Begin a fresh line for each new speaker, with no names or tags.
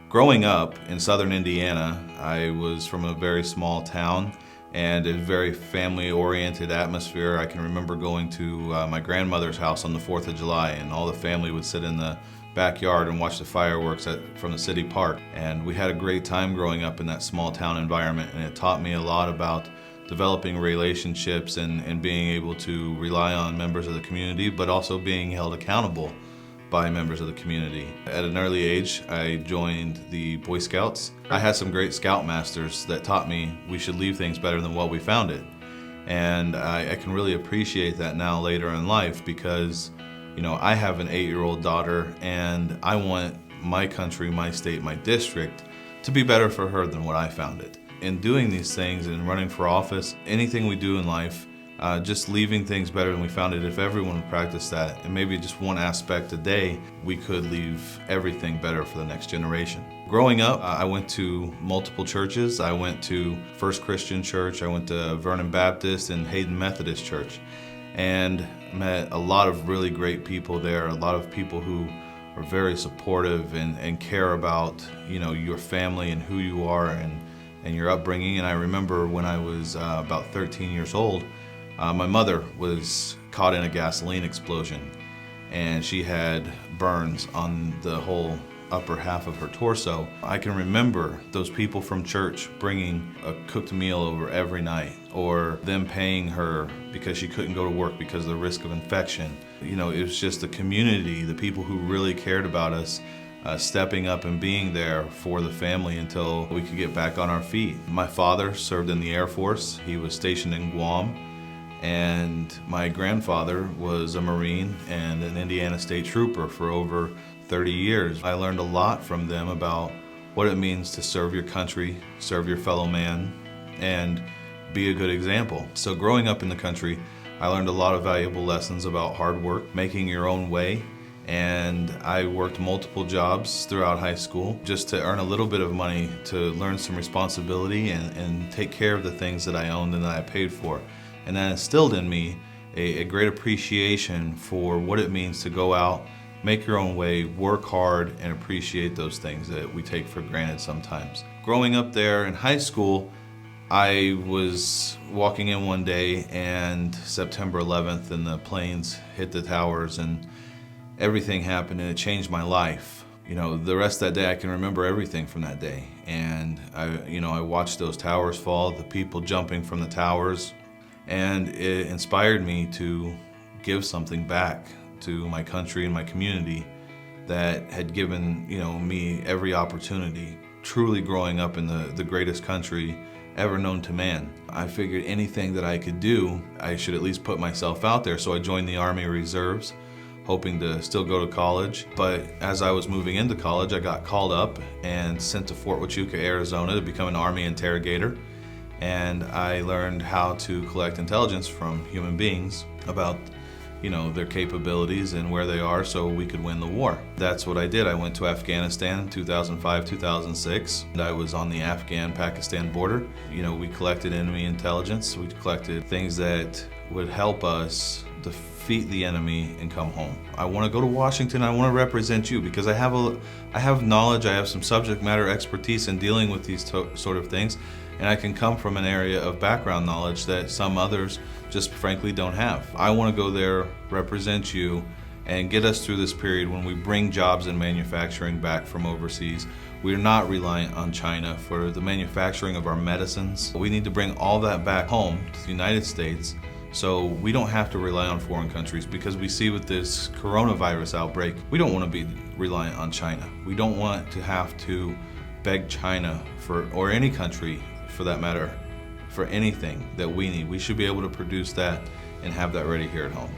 Growing up in southern Indiana, I was from a very small town and a very family-oriented atmosphere. I can remember going to my grandmother's house on the 4th of July, and all the family would sit in the backyard and watch the fireworks from the city park. And we had a great time growing up in that small town environment, and it taught me a lot about developing relationships and being able to rely on members of the community, but also being held accountable by members of the community. At an early age, I joined the Boy Scouts. I had some great scoutmasters that taught me we should leave things better than what we found it. And I can really appreciate that now later in life because, you know, I have an 8-year-old daughter and I want my country, my state, my district to be better for her than what I found it. In doing these things and running for office, anything we do in life, just leaving things better than we found it, if everyone would practice that, and maybe just one aspect a day, we could leave everything better for the next generation. Growing up, I went to multiple churches. I went to First Christian Church, I went to Vernon Baptist and Hayden Methodist Church, and met a lot of really great people there, a lot of people who are very supportive and care about, you know, your family and who you are and your upbringing. And I remember when I was about 13 years old, my mother was caught in a gasoline explosion and she had burns on the whole upper half of her torso. I can remember those people from church bringing a cooked meal over every night, or them paying her because she couldn't go to work because of the risk of infection. You know, it was just the community, the people who really cared about us, stepping up and being there for the family until we could get back on our feet. My father served in the Air Force. He was stationed in Guam. And my grandfather was a Marine and an Indiana State Trooper for over 30 years. I learned a lot from them about what it means to serve your country, serve your fellow man, and be a good example. So growing up in the country, I learned a lot of valuable lessons about hard work, making your own way, and I worked multiple jobs throughout high school just to earn a little bit of money to learn some responsibility and take care of the things that I owned and that I paid for. And that instilled in me a great appreciation for what it means to go out, make your own way, work hard, and appreciate those things that we take for granted sometimes. Growing up there in high school, I was walking in one day and September 11th and the planes hit the towers and everything happened and it changed my life. You know, the rest of that day I can remember everything from that day. And I watched those towers fall, the people jumping from the towers, and it inspired me to give something back to my country and my community that had given, you know, me every opportunity. Truly growing up in the greatest country ever known to man, I figured anything that I could do, I should at least put myself out there. So I joined the Army Reserves, hoping to still go to college. But as I was moving into college, I got called up and sent to Fort Huachuca, Arizona to become an Army interrogator. And I learned how to collect intelligence from human beings about, you know, their capabilities and where they are so we could win the war. That's what I did. I went to Afghanistan in 2005, 2006, and I was on the Afghan-Pakistan border. You know, we collected enemy intelligence. We collected things that would help us defeat the enemy and come home. I want to go to Washington. I want to represent you because I have knowledge, I have some subject matter expertise in dealing with these sort of things. And I can come from an area of background knowledge that some others just frankly don't have. I want to go there, represent you, and get us through this period when we bring jobs and manufacturing back from overseas. We're not reliant on China for the manufacturing of our medicines. We need to bring all that back home to the United States so we don't have to rely on foreign countries, because we see with this coronavirus outbreak, we don't want to be reliant on China. We don't want to have to beg China or any country for that matter, for anything that we need. We should be able to produce that and have that ready here at home.